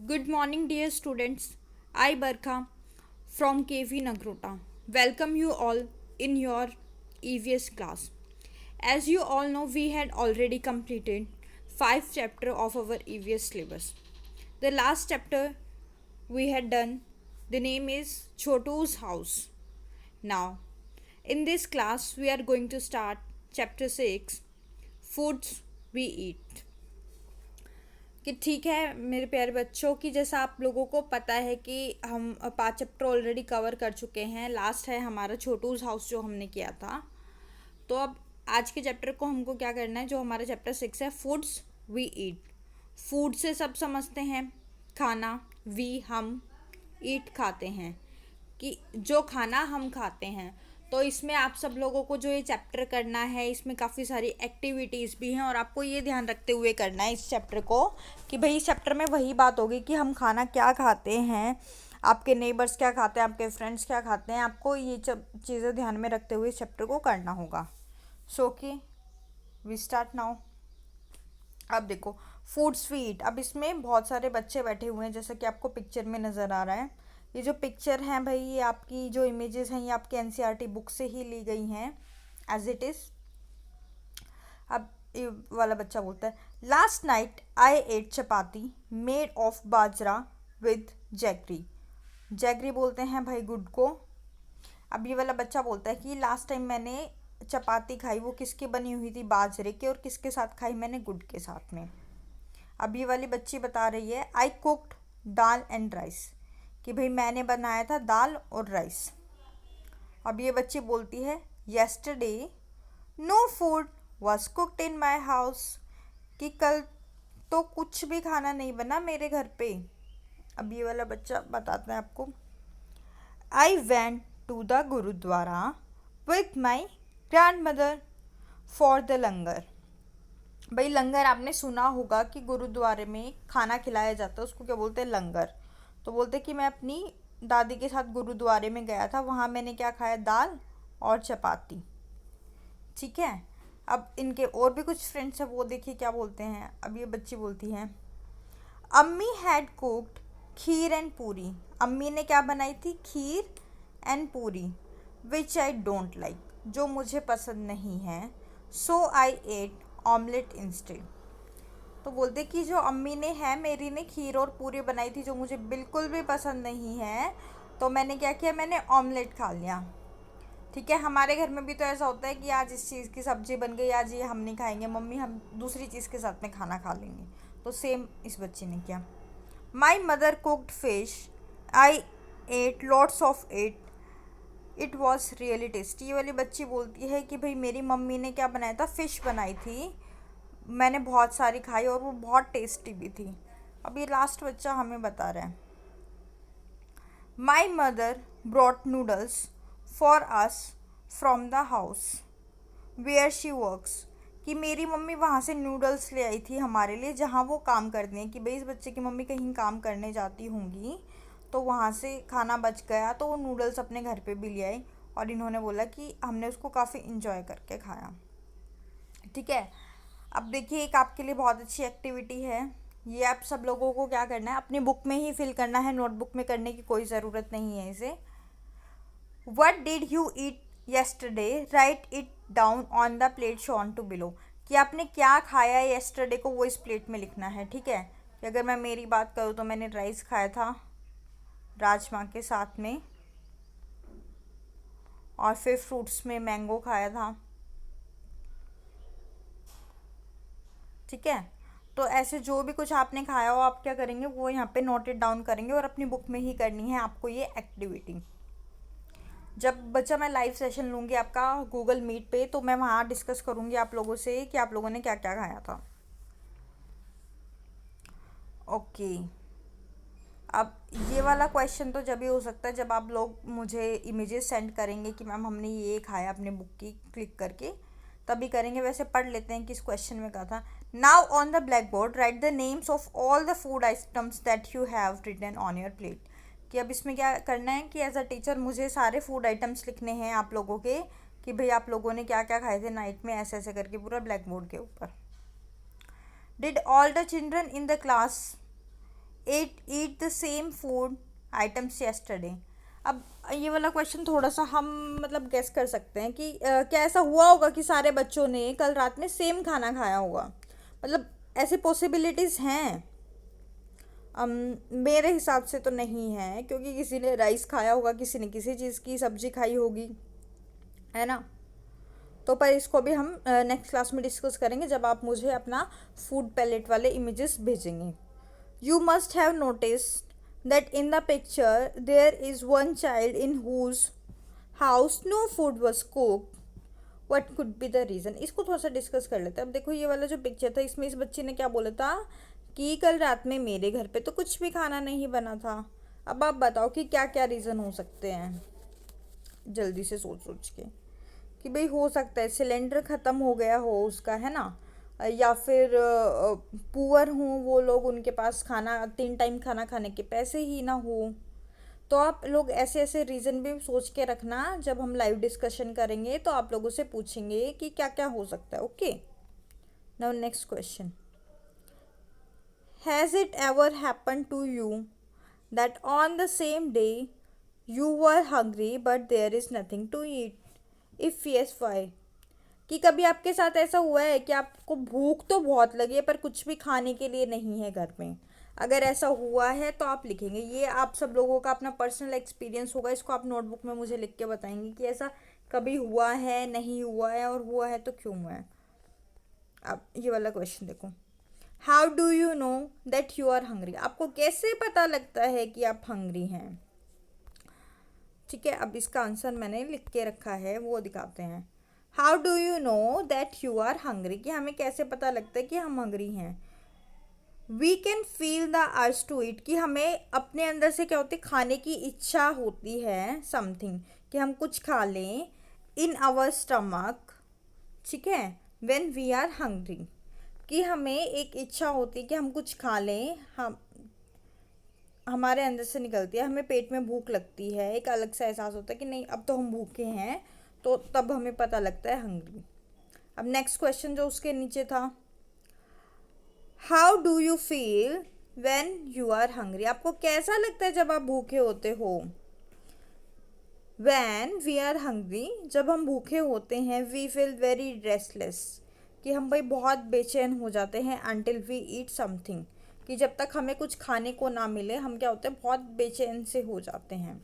Good morning, dear students. I, Barkha from KV Nagrota, welcome you all in your EVS class. As you all know, we had already completed 5 chapters of our EVS syllabus. The last chapter we had done, the name is Chotu's House. Now, in this class, we are going to start chapter 6 Foods We Eat. कि ठीक है मेरे प्यारे बच्चों की जैसा आप लोगों को पता है कि हम 5 चैप्टर ऑलरेडी कवर कर चुके हैं। लास्ट है हमारा छोटूज हाउस जो हमने किया था। तो अब आज के चैप्टर को हमको क्या करना है, जो हमारा चैप्टर 6 है फूड्स वी ईट। फूड से सब समझते हैं खाना, वी हम, ईट खाते हैं, कि जो खाना हम खाते हैं। तो इसमें आप सब लोगों को जो ये चैप्टर करना है, इसमें काफ़ी सारी एक्टिविटीज़ भी हैं और आपको ये ध्यान रखते हुए करना है इस चैप्टर को कि भाई इस चैप्टर में वही बात होगी कि हम खाना क्या खाते हैं, आपके नेबर्स क्या खाते हैं, आपके फ्रेंड्स क्या खाते हैं। आपको ये चीज़ें ध्यान में रखते हुए इस चैप्टर को करना होगा। सो कि वी स्टार्ट नाउ। अब देखो फूड स्वीट, अब इसमें बहुत सारे बच्चे बैठे हुए हैं जैसा कि आपको पिक्चर में नज़र आ रहा है। ये जो पिक्चर हैं भाई, ये आपकी जो इमेजेस हैं ये आपके एनसीईआरटी बुक से ही ली गई हैं एज इट इज़। अब ये वाला बच्चा बोलता है last night I ate chapati made of bajra with jaggery. Jaggery बोलते हैं भाई गुड को। अब ये वाला बच्चा बोलता है कि लास्ट टाइम मैंने चपाती खाई, वो किसकी बनी हुई थी, बाजरे के, और किसके साथ खाई, मैंने गुड़ के साथ में। अब ये वाली बच्ची बता रही है आई कुक्ड दाल एंड राइस, कि भाई मैंने बनाया था दाल और राइस। अब ये बच्ची बोलती है yesterday no food was cooked in my house, कि कल तो कुछ भी खाना नहीं बना मेरे घर पे। अब ये वाला बच्चा बताता है आपको I went to the gurdwara with my grandmother for the langar. भाई लंगर आपने सुना होगा कि गुरुद्वारे में खाना खिलाया जाता है, उसको क्या बोलते हैं, लंगर। तो बोलते कि मैं अपनी दादी के साथ गुरुद्वारे में गया था, वहाँ मैंने क्या खाया, दाल और चपाती। ठीक है। अब इनके और भी कुछ फ्रेंड्स हैं, वो देखिए क्या बोलते हैं। अब ये बच्ची बोलती हैं अम्मी हैड कुक्ड खीर एंड पूरी। अम्मी ने क्या बनाई थी, खीर एंड पूरी, विच आई डोंट लाइक, जो मुझे पसंद नहीं है। सो आई एट ऑमलेट इंस्टेड। तो बोलते कि जो अम्मी ने है मेरी ने खीर और पूरी बनाई थी जो मुझे बिल्कुल भी पसंद नहीं है, तो मैंने क्या किया, मैंने ऑमलेट खा लिया। ठीक है। हमारे घर में भी तो ऐसा होता है कि आज इस चीज़ की सब्ज़ी बन गई, आज ये हम नहीं खाएंगे, मम्मी हम दूसरी चीज़ के साथ में खाना खा लेंगे। तो सेम इस बच्ची ने किया। My mother cooked fish I ate lots of it was really tasty. ये वाली बच्ची बोलती है कि भाई मेरी मम्मी ने क्या बनाया था, फ़िश बनाई थी, मैंने बहुत सारी खाई और वो बहुत टेस्टी भी थी। अब ये लास्ट बच्चा हमें बता रहा है my mother brought noodles for us from the house where she works, कि मेरी मम्मी वहाँ से नूडल्स ले आई थी हमारे लिए जहाँ वो काम करती हैं। कि भाई इस बच्चे की मम्मी कहीं काम करने जाती होंगी तो वहाँ से खाना बच गया तो वो नूडल्स अपने घर पे भी ले आई, और इन्होंने बोला कि हमने उसको काफ़ी इंजॉय करके खाया। ठीक है। अब देखिए एक आपके लिए बहुत अच्छी एक्टिविटी है, ये आप सब लोगों को क्या करना है, अपनी बुक में ही फिल करना है, नोटबुक में करने की कोई ज़रूरत नहीं है इसे। What did you eat yesterday write it down on the plate shown to below, कि आपने क्या खाया येस्टरडे को वो इस प्लेट में लिखना है। ठीक है। कि अगर मैं मेरी बात करूँ तो मैंने राइस खाया था राजमा के साथ में, और फिर फ्रूट्स में मैंगो खाया था। ठीक है। तो ऐसे जो भी कुछ आपने खाया हो आप क्या करेंगे, वो यहाँ पे नोटेड डाउन करेंगे और अपनी बुक में ही करनी है आपको ये एक्टिविटी। जब बच्चा मैं लाइव सेशन लूँगी आपका गूगल मीट पे, तो मैं वहाँ डिस्कस करूँगी आप लोगों से कि आप लोगों ने क्या क्या खाया था। ओके। अब ये वाला क्वेश्चन तो जब ही हो सकता है जब आप लोग मुझे इमेजेस सेंड करेंगे कि मैम हमने ये खाया अपने बुक की क्लिक करके, तभी करेंगे। वैसे पढ़ लेते हैं कि इस क्वेश्चन में कहा था now on the black board write the names of all the food items that you have written on your plate. कि अब इसमें क्या करना है कि एज अ टीचर मुझे सारे फूड आइटम्स लिखने हैं आप लोगों के, कि भाई आप लोगों ने क्या क्या खाए थे नाइट में, ऐसे ऐसे करके पूरा ब्लैक बोर्ड के ऊपर। Did all the children in the class eat the same food items yesterday. अब ये वाला क्वेश्चन थोड़ा सा हम मतलब गेस कर सकते हैं कि क्या ऐसा हुआ होगा कि सारे बच्चों ने कल रात में सेम खाना खाया होगा, मतलब ऐसी पॉसिबिलिटीज़ हैं। मेरे हिसाब से तो नहीं है, क्योंकि किसी ने राइस खाया होगा, किसी ने किसी चीज़ की सब्जी खाई होगी, है ना। तो पर इसको भी हम नेक्स्ट क्लास में डिस्कस करेंगे जब आप मुझे अपना फूड पैलेट वाले इमेजेस भेजेंगे। You must have noticed that in the picture there is one child in whose house no food was cooked, what could be the reason. इसको थोड़ा सा डिस्कस कर लेते हैं। अब देखो ये वाला जो पिक्चर था, इसमें इस बच्चे ने क्या बोला था कि कल रात में मेरे घर पे तो कुछ भी खाना नहीं बना था। अब आप बताओ कि क्या क्या रीज़न हो सकते हैं, जल्दी से सोच सोच के। कि भाई हो सकता है सिलेंडर ख़त्म हो गया हो उसका, है ना, या फिर पुअर हों वो लोग, उनके पास खाना 3 टाइम खाना खाने के पैसे ही ना हो। तो आप लोग ऐसे ऐसे रीज़न भी सोच के रखना, जब हम लाइव डिस्कशन करेंगे तो आप लोगों से पूछेंगे कि क्या क्या हो सकता है। Okay, now next question. Has it ever happen to you that on the same day you were hungry but there is nothing to eat, if yes why. कि कभी आपके साथ ऐसा हुआ है कि आपको भूख तो बहुत लगी है पर कुछ भी खाने के लिए नहीं है घर में। अगर ऐसा हुआ है तो आप लिखेंगे। ये आप सब लोगों का अपना पर्सनल एक्सपीरियंस होगा, इसको आप नोटबुक में मुझे लिख के बताएंगे कि ऐसा कभी हुआ है, नहीं हुआ है, और हुआ है तो क्यों हुआ है। अब ये वाला क्वेश्चन देखो। How do you know that you are hungry. आपको कैसे पता लगता है कि आप हंग्री हैं। ठीक है, अब इसका आंसर मैंने लिख के रखा है, वो दिखाते हैं। How do you know that you are hungry, कि हमें कैसे पता लगता है कि हम हंग्री हैं। We can feel the urge to eat, कि हमें अपने अंदर से क्या होती है, खाने की इच्छा होती है, समथिंग, कि हम कुछ खा लें। इन आवर स्टमक, ठीक है, व्हेन वी आर हंग्री, कि हमें एक इच्छा होती है कि हम कुछ खा लें, हम हमारे अंदर से निकलती है, हमें पेट में भूख लगती है, एक अलग सा एहसास होता है कि नहीं अब तो हम भूखे हैं, तो तब हमें पता लगता है हंग्री। अब नेक्स्ट क्वेश्चन जो उसके नीचे था, how do you feel when you are hungry. आपको कैसा लगता है जब आप भूखे होते हो। व्हेन वी आर हंग्री, जब हम भूखे होते हैं, वी फील वेरी रेस्टलेस, कि हम भाई बहुत बेचैन हो जाते हैं। अनटिल वी ईट समथिंग, कि जब तक हमें कुछ खाने को ना मिले हम क्या होते हैं, बहुत बेचैन से हो जाते हैं।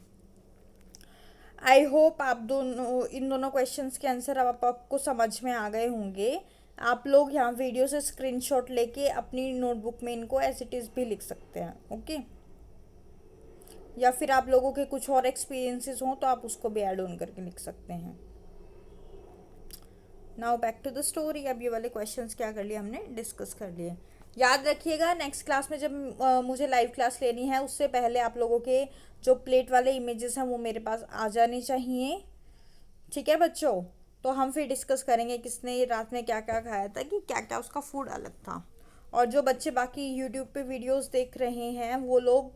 आई होप आप दोनों इन दोनों क्वेश्चंस के आंसर अब आपको समझ में आ गए होंगे। आप लोग यहाँ वीडियो से स्क्रीनशॉट लेके अपनी नोटबुक में इनको एज इट इज़ भी लिख सकते हैं। ओके, या फिर आप लोगों के कुछ और एक्सपीरियंसेस हों तो आप उसको भी ऐड ऑन करके लिख सकते हैं। Now back to the story. अब ये वाले क्वेश्चंस क्या कर लिए हमने, डिस्कस कर लिए। याद रखिएगा नेक्स्ट क्लास में जब मुझे लाइव क्लास लेनी है उससे पहले आप लोगों के जो प्लेट वाले इमेजेस हैं वो मेरे पास आ जाने चाहिए। ठीक है बच्चों, तो हम फिर डिस्कस करेंगे किसने रात में क्या क्या खाया था, कि क्या क्या उसका फूड अलग था। और जो बच्चे बाकी यूट्यूब पे वीडियोस देख रहे हैं वो लोग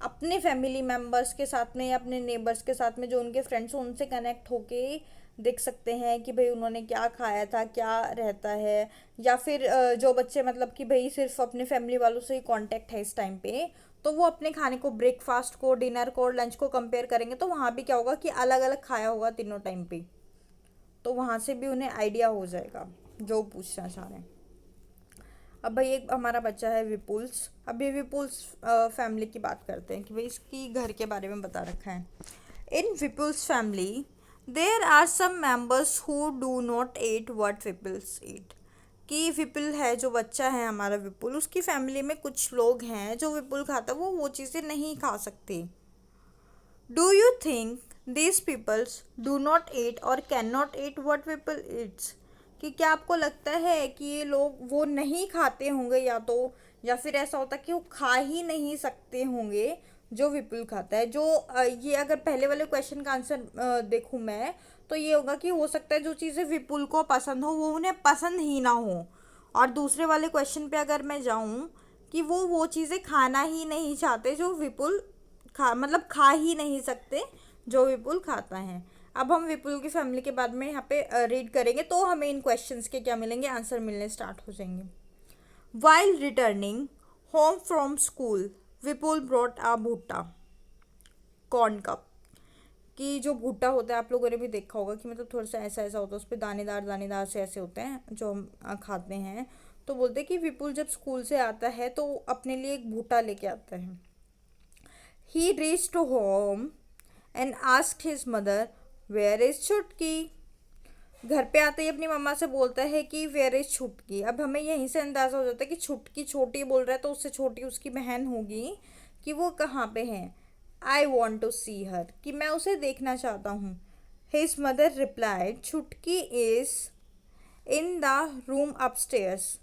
अपने फैमिली मेम्बर्स के साथ में या अपने नेबर्स के साथ में जो उनके फ्रेंड्स हैं उनसे कनेक्ट होके देख सकते हैं कि भाई उन्होंने क्या खाया था, क्या रहता है। या फिर जो बच्चे मतलब कि भाई सिर्फ अपने फैमिली वालों से ही कांटेक्ट है इस टाइम पे, तो वो अपने खाने को, ब्रेकफास्ट को, डिनर को और लंच को कंपेयर करेंगे तो वहाँ भी क्या होगा कि अलग अलग खाया होगा तीनों टाइम पे, तो वहाँ से भी उन्हें आइडिया हो जाएगा जो पूछना चाह रहे हैं। अब भाई एक हमारा बच्चा है विपुल्स। अब ये विपुल्स फैमिली की बात करते हैं कि भाई इसकी घर के बारे में बता रखा है। In Vipul's family there are some members who do not eat what Vipul's eat, कि विपुल है जो बच्चा है हमारा विपुल, उसकी फैमिली में कुछ लोग हैं जो विपुल खाता है वो चीज़ें नहीं खा सकते। Do you think these peoples do not eat or cannot eat what people eats, कि क्या आपको लगता है कि ये लोग वो नहीं खाते होंगे, या फिर ऐसा होता है कि वो खा ही नहीं सकते होंगे जो विपुल खाता है। जो ये अगर पहले वाले क्वेश्चन का आंसर देखूँ मैं तो ये होगा कि हो सकता है जो चीज़ें विपुल को पसंद हो वो उन्हें पसंद ही ना हो। और दूसरे वाले क्वेश्चन पे अगर मैं जाऊँ कि वो चीज़ें खाना ही नहीं चाहते जो विपुल मतलब खा ही नहीं सकते जो विपुल खाता है। अब हम विपुल की फैमिली के बाद में यहाँ पे रीड करेंगे तो हमें इन क्वेश्चंस के क्या मिलेंगे, आंसर मिलने स्टार्ट हो जाएंगे। While returning home from school Vipul brought a bhutta corn cup. कि जो भुट्टा होता है आप लोगों ने भी देखा होगा कि मतलब थोड़ा सा ऐसा ऐसा होता है, उस पर दानेदार दानेदार से ऐसे होते हैं जो हम खाते हैं। तो बोलते हैं कि विपुल जब स्कूल से आता है तो अपने लिए एक भुट्टा लेके आता है। He reach to home and asked his mother where is Chhutki. घर पे आते ही अपनी मम्मा से बोलता है कि वेयर इज छुटकी। अब हमें यहीं से अंदाजा हो जाता है कि छुटकी छोटी बोल रहा है तो उससे छोटी उसकी बहन होगी, कि वो कहाँ पे है। आई वॉन्ट टू सी हर, कि मैं उसे देखना चाहता हूँ। हिज मदर रिप्लाइड छुटकी is in the room upstairs,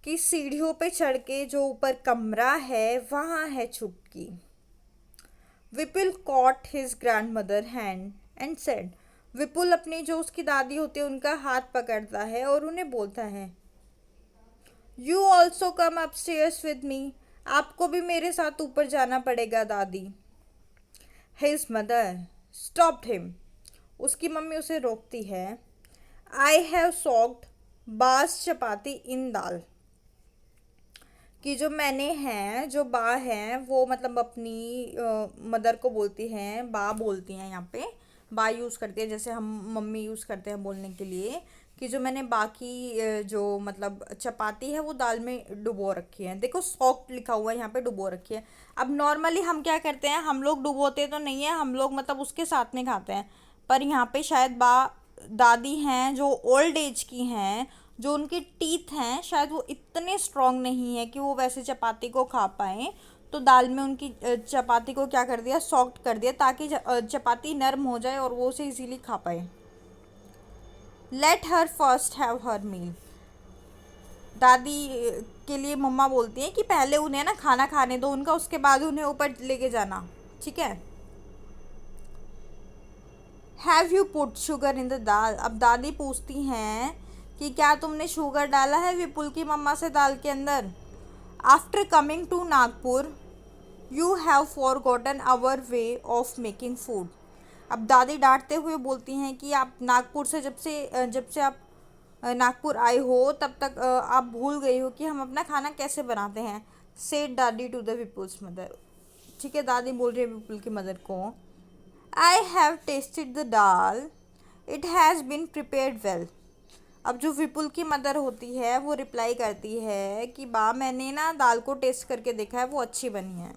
कि सीढ़ियों पे चढ़ के जो ऊपर कमरा है वहाँ है Chhutki. Vipul caught his grandmother hand and said, Vipul अपनी जो उसकी दादी होती है उनका हाथ पकड़ता है और उन्हें बोलता है you also come upstairs with me, आपको भी मेरे साथ ऊपर जाना पड़ेगा दादी। हिज मदर स्टॉप्ड हिम, उसकी मम्मी उसे रोकती है। आई हैव सॉक्ड बास चपाती इन दाल, कि जो मैंने हैं जो बा हैं वो मतलब अपनी मदर को बोलती हैं, बा बोलती हैं यहाँ पे, बा यूज़ करती है जैसे हम मम्मी यूज़ करते हैं बोलने के लिए, कि जो मैंने बाकी जो मतलब चपाती है वो दाल में डुबो रखी है। देखो सॉफ्ट लिखा हुआ है यहाँ पे, डुबो रखी है। अब नॉर्मली हम क्या करते हैं, हम लोग डुबोते तो नहीं है, हम लोग मतलब उसके साथ में खाते हैं। पर यहाँ पे शायद बा दादी हैं जो ओल्ड एज की हैं, जो उनके टीथ हैं शायद वो इतने स्ट्रॉन्ग नहीं है कि वो वैसे चपाती को खा पाएँ। तो दाल में उनकी चपाती को क्या कर दिया, सॉफ्ट कर दिया, ताकि चपाती नरम हो जाए और वो उसे इजीली खा पाए। Let her first have her meal, दादी के लिए मम्मा बोलती हैं कि पहले उन्हें ना खाना खाने दो उनका, उसके बाद उन्हें ऊपर लेके जाना, ठीक है। Have you put sugar in the dal, अब दादी पूछती हैं कि क्या तुमने शुगर डाला है विपुल की मम्मा से दाल के अंदर। After coming to Nagpur you have forgotten our way of making food, अब दादी डांटते हुए बोलती हैं कि आप नागपुर से जब से आप नागपुर आए हो तब तक आप भूल गई हो कि हम अपना खाना कैसे बनाते हैं। सेड दादी टू द विपुल्स मदर, ठीक है, दादी बोल रही है विपुल की मदर को। I have tasted the dal, it has been prepared well, अब जो विपुल की मदर होती है वो रिप्लाई करती है कि बा मैंने ना दाल को टेस्ट करके देखा है, वो अच्छी बनी है।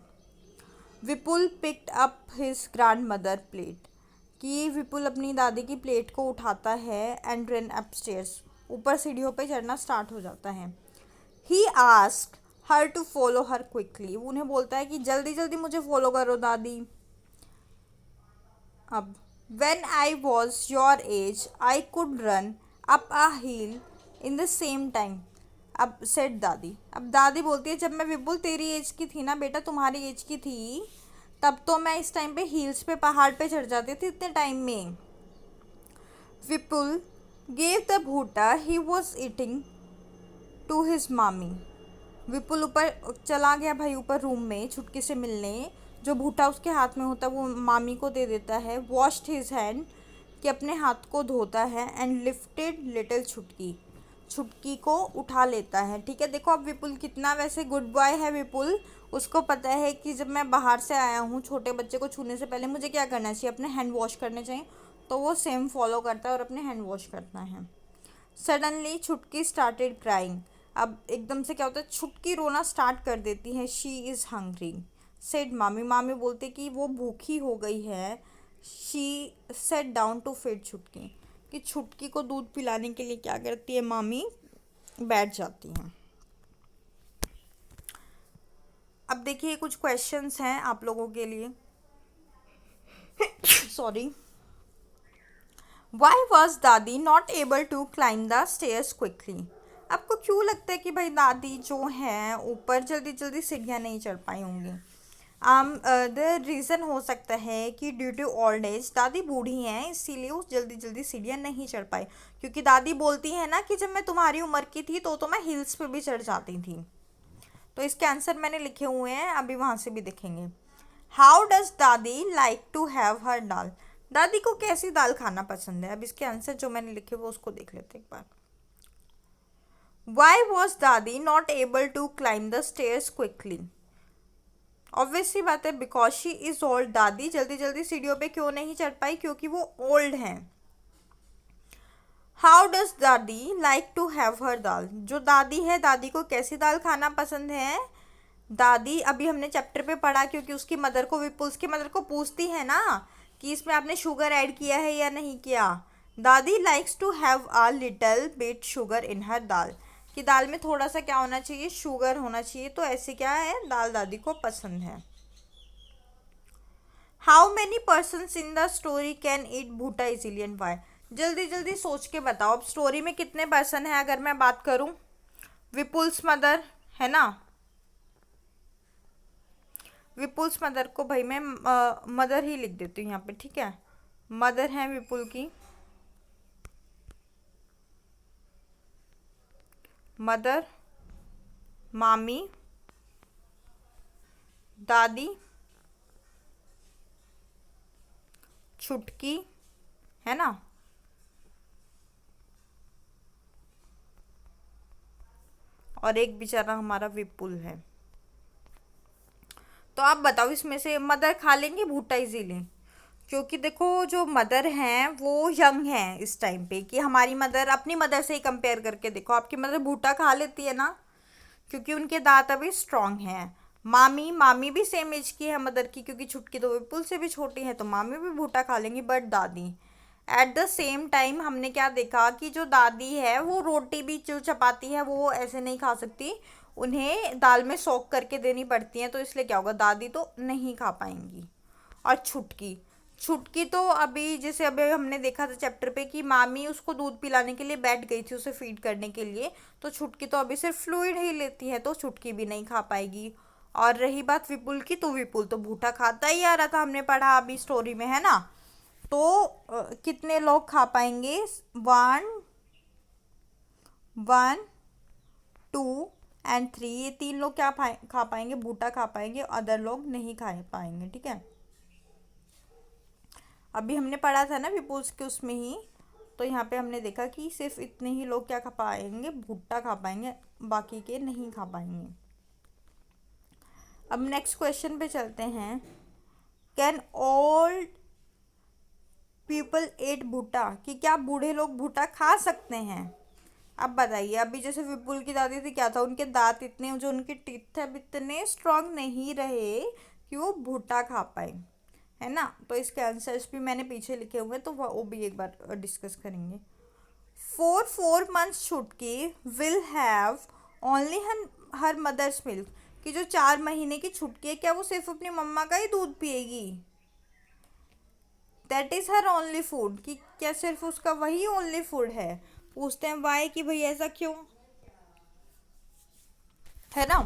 Vipul picked up his grandmother plate, कि विपुल अपनी दादी की प्लेट को उठाता है एंड रन अपस्टेयर्स, ऊपर सीढ़ियों पे चढ़ना स्टार्ट हो जाता है। He asked her to follow her quickly, उन्हें बोलता है कि जल्दी जल्दी मुझे फॉलो करो दादी। अब when I was your age I could run up a hill in the same time, अब सेट दादी, अब दादी बोलती है जब मैं विपुल तेरी एज की थी ना बेटा, तुम्हारी एज की थी, तब तो मैं इस टाइम पे हील्स पे पहाड़ पे चढ़ जाती थी इतने टाइम में। Vipul gave the bhutta he was eating to his mami, Vipul ऊपर चला गया भाई, ऊपर रूम में छुटकी से मिलने, जो भूटा उसके हाथ में होता है वो मामी को दे देता है। वॉश्ड हिज हैंड, कि अपने हाथ को धोता है, एंड लिफ्टेड लिटिल छुटकी, छुटकी को उठा लेता है, ठीक है। देखो अब विपुल कितना वैसे गुड बॉय है विपुल, उसको पता है कि जब मैं बाहर से आया हूँ छोटे बच्चे को छूने से पहले मुझे क्या करना चाहिए, अपने हैंड वॉश करने चाहिए, तो वो सेम फॉलो करता है और अपने हैंड वॉश करता है। सडनली छुटकी स्टार्टेड क्राइंग, अब एकदम से क्या होता है, छुटकी रोना स्टार्ट कर देती है। शी इज़ हंग्री सेड मामी, मामी बोलते कि वो भूखी हो गई है। She sat down to feed Chhutki, कि छुटकी को दूध पिलाने के लिए क्या करती है मामी, बैठ जाती हैं। अब देखिए कुछ क्वेश्चंस हैं आप लोगों के लिए। Sorry. Why was dadi not able to climb the stairs quickly, आपको क्यों लगता है कि भाई दादी जो हैं ऊपर जल्दी जल्दी सीढ़ियाँ नहीं चढ़ पाई होंगी। द रीज़न हो सकता है कि ड्यू टू ओल्ड एज, दादी बूढ़ी हैं इसीलिए वो जल्दी जल्दी सीढ़ियाँ नहीं चढ़ पाई, क्योंकि दादी बोलती है ना कि जब मैं तुम्हारी उम्र की थी तो मैं हिल्स पे भी चढ़ जाती थी। तो इसके आंसर मैंने लिखे हुए हैं, अभी वहाँ से भी देखेंगे। हाउ डज दादी लाइक टू हैव हर दाल, दादी को कैसी दाल खाना पसंद है, अब इसके आंसर जो मैंने लिखे वो उसको देख लेते एक बार। Why was dadi not able to climb the stairs quickly, obvious सी बात है, बिकॉज शी इज ओल्ड। दादी जल्दी जल्दी सीढ़ियों पे क्यों नहीं चढ़ पाई? क्योंकि वो ओल्ड हैं। हाउ डज दादी लाइक टू हैव हर दाल? जो दादी है, दादी को कैसी दाल खाना पसंद है? दादी, अभी हमने चैप्टर पे पढ़ा, क्योंकि उसकी मदर को, विपुल की मदर को पूछती है ना कि इसमें आपने शुगर ऐड किया है या नहीं किया। Dadi likes to have a little bit sugar in her dal, कि दाल में थोड़ा सा क्या होना चाहिए? शुगर होना चाहिए। तो ऐसे क्या है, दाल दादी को पसंद है। How many person in the story can eat bhutta easily and why? जल्दी जल्दी सोच के बताओ, अब स्टोरी में कितने पर्सन है? अगर मैं बात करूं, विपुल्स मदर है ना, विपुल्स मदर को भाई मैं मदर ही लिख देती हूँ यहाँ पे, ठीक है। मदर है विपुल की, मदर, मामी, दादी, छुटकी, है ना, और एक बेचारा हमारा विपुल है। तो आप बताओ, इसमें से मदर खा लेंगे भूटा इजीली? क्योंकि देखो, जो मदर हैं वो यंग हैं इस टाइम पे, कि हमारी मदर, अपनी मदर से ही कंपेयर करके देखो, आपकी मदर भूटा खा लेती है ना, क्योंकि उनके दांत अभी स्ट्रांग हैं। मामी, मामी भी सेम एज की है मदर की, क्योंकि छुटकी तो विपुल से भी छोटी है, तो मामी भी भूटा खा लेंगी। बट दादी, एट द सेम टाइम हमने क्या देखा कि जो दादी है वो रोटी भी, जो चपाती है वो ऐसे नहीं खा सकती, उन्हें दाल में सोक करके देनी पड़ती है। तो इसलिए क्या होगा, दादी तो नहीं खा पाएंगी। और छुटकी, छुटकी तो अभी, जैसे अभी हमने देखा था चैप्टर पे कि मामी उसको दूध पिलाने के लिए बैठ गई थी, उसे फीड करने के लिए, तो छुटकी तो अभी सिर्फ फ्लूइड ही लेती है, तो छुटकी भी नहीं खा पाएगी। और रही बात विपुल की, तो विपुल तो भूठा खाता ही आ रहा था, हमने पढ़ा अभी स्टोरी में, है ना। तो कितने लोग खा पाएंगे? One, one, two and three, ये तीन लोग क्या खा पाएंगे? भूटा खा पाएंगे, अदर लोग नहीं खा पाएंगे, ठीक है। अभी हमने पढ़ा था ना विपुल्स के उसमें ही, तो यहाँ पे हमने देखा कि सिर्फ इतने ही लोग क्या खा पाएंगे? भुट्टा खा पाएंगे, बाकी के नहीं खा पाएंगे। अब नेक्स्ट क्वेश्चन पे चलते हैं। कैन ओल्ड पीपल एट भुट्टा? कि क्या बूढ़े लोग भुट्टा खा सकते हैं? अब बताइए, अभी जैसे विपुल की दादी थी, क्या था, उनके दांत इतने, जो उनके टीथ थे, अब इतने स्ट्रांग नहीं रहे कि वो भुट्टा खा पाए, है ना। तो इसके आंसर्स भी मैंने पीछे लिखे हुए हैं, तो वो भी एक बार डिस्कस करेंगे। 4 months Chhutki will have only her mother's milk? कि जो 4 महीने की छुटकी है, क्या वो सिर्फ अपनी मम्मा का ही दूध पिएगी? That is her only food? कि क्या सिर्फ उसका वही ओनली फूड है? पूछते हैं वाई, कि भाई ऐसा क्यों, है ना।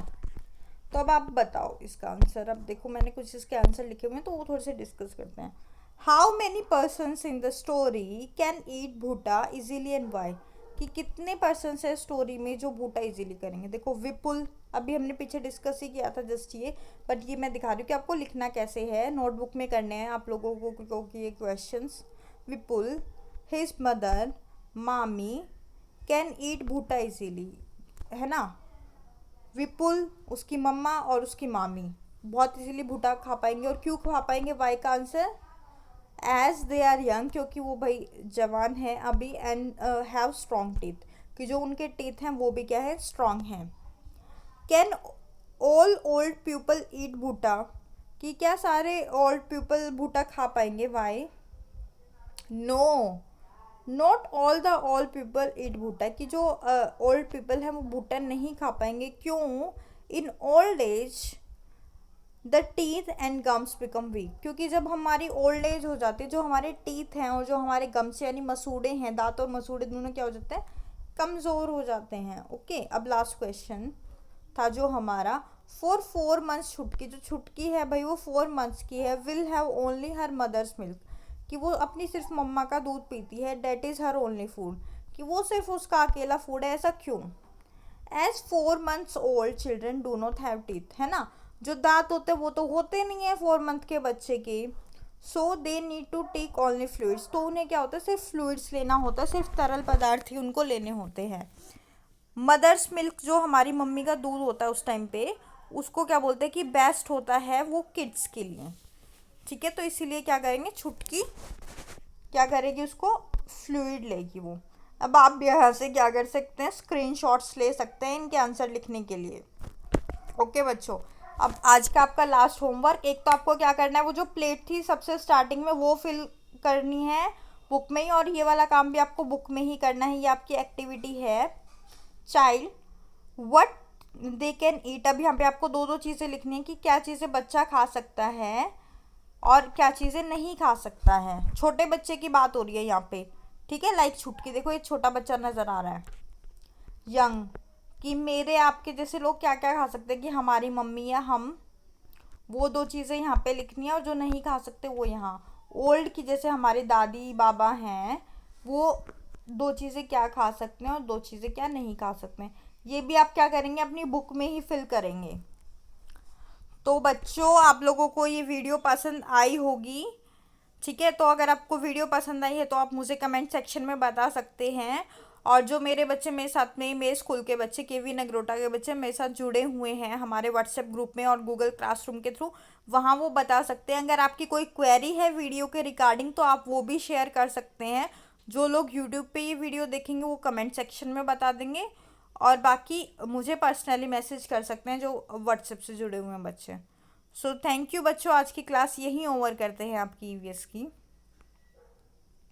तो अब आप बताओ इसका आंसर। अब देखो, मैंने कुछ इसके आंसर लिखे हुए हैं, तो वो थोड़े से डिस्कस करते हैं। How many persons in the story can eat bhutta easily and why? कि कितने पर्सन्स है स्टोरी में जो भूटा इजीली करेंगे? देखो, विपुल, अभी हमने पीछे डिस्कस ही किया था जस्ट ये, बट ये मैं दिखा रही हूँ कि आपको लिखना कैसे है, नोटबुक में करने हैं आप लोगों को ये क्वेश्चंस। विपुल, हिज मदर, मामी कैन ईट भूटा इजीली, है ना। विपुल, उसकी मम्मा और उसकी मामी बहुत इजीली भुट्टा खा पाएंगे। और क्यों खा पाएंगे? वाई का answer, as they are young, क्योंकि वो भाई जवान है अभी, एंड हैव स्ट्रॉन्ग टीथ, कि जो उनके टीथ हैं वो भी क्या है? स्ट्रॉन्ग हैं। Can all old people eat bhutta? कि क्या सारे ओल्ड पीपल भुट्टा खा पाएंगे? Why? No, not all the old people eat bhutta, कि जो ओल्ड पीपल हैं वो भुट्टा नहीं खा पाएंगे। क्यों? In old age the teeth and gums become weak, क्योंकि जब हमारी ओल्ड एज हो जाती है, जो हमारे टीथ हैं और जो हमारे गम्स यानी मसूड़े हैं, दांत और मसूड़े दोनों क्या हो जाते हैं? कमज़ोर हो जाते हैं। ओके, अब लास्ट क्वेश्चन था जो हमारा, फॉर 4 months छुटकी, जो छुटकी है भाई वो 4 months की है, will have only her mother's milk, कि वो अपनी सिर्फ मम्मा का दूध पीती है, that is her only food, कि वो सिर्फ उसका अकेला फूड है। ऐसा क्यों? As 4 months old children do not have teeth, है ना। जो दांत होते हैं वो तो होते नहीं है 4 month के बच्चे के, so they need to take only fluids, तो उन्हें क्या होता है? सिर्फ फ्लूइड्स लेना होता है, सिर्फ तरल पदार्थ ही उनको लेने होते हैं। मदर्स मिल्क, जो हमारी मम्मी का दूध होता है उस टाइम पे, उसको क्या बोलते हैं कि बेस्ट होता है वो किड्स के लिए। ठीक है, तो इसीलिए क्या करेंगे, छुटकी क्या करेगी, उसको फ्लूइड लेगी वो। अब आप भी यहाँ से क्या कर सकते हैं, स्क्रीनशॉट्स ले सकते हैं इनके आंसर लिखने के लिए। ओके बच्चों, अब आज का आपका लास्ट होमवर्क, एक तो आपको क्या करना है, वो जो प्लेट थी सबसे स्टार्टिंग में वो फिल करनी है बुक में ही, और ये वाला काम भी आपको बुक में ही करना है। ये आपकी एक्टिविटी है। Child what they can eat, अब यहाँ पे आपको दो दो चीज़ें लिखनी है कि क्या चीज़ें बच्चा खा सकता है और क्या चीज़ें नहीं खा सकता है। छोटे बच्चे की बात हो रही है यहाँ पे, ठीक है। लाइक छुटकी, देखो ये छोटा बच्चा नज़र आ रहा है। यंग, कि मेरे आपके जैसे लोग क्या क्या खा सकते हैं, कि हमारी मम्मी या हम, वो दो चीज़ें यहाँ पे लिखनी है, और जो नहीं खा सकते वो यहाँ। ओल्ड, की जैसे हमारे दादी बाबा हैं, वो दो चीज़ें क्या खा सकते हैं और दो चीज़ें क्या नहीं खा सकते हैं। ये भी आप क्या करेंगे, अपनी बुक में ही फिल करेंगे। तो बच्चों, आप लोगों को ये वीडियो पसंद आई होगी, ठीक है। तो अगर आपको वीडियो पसंद आई है तो आप मुझे कमेंट सेक्शन में बता सकते हैं। और जो मेरे बच्चे मेरे साथ में, मेरे स्कूल के बच्चे, केवी नगरोटा के बच्चे मेरे साथ जुड़े हुए हैं हमारे व्हाट्सएप ग्रुप में और गूगल क्लासरूम के थ्रू, वहाँ वो बता सकते हैं। अगर आपकी कोई क्वेरी है वीडियो के रिगार्डिंग तो आप वो भी शेयर कर सकते हैं। जो लोग यूट्यूब पे ये वीडियो देखेंगे वो कमेंट सेक्शन में बता देंगे, और बाकी मुझे पर्सनली मैसेज कर सकते हैं जो व्हाट्सएप से जुड़े हुए हैं बच्चे। सो थैंक यू बच्चों, आज की क्लास यहीं ओवर करते हैं आपकी ईवीएस की।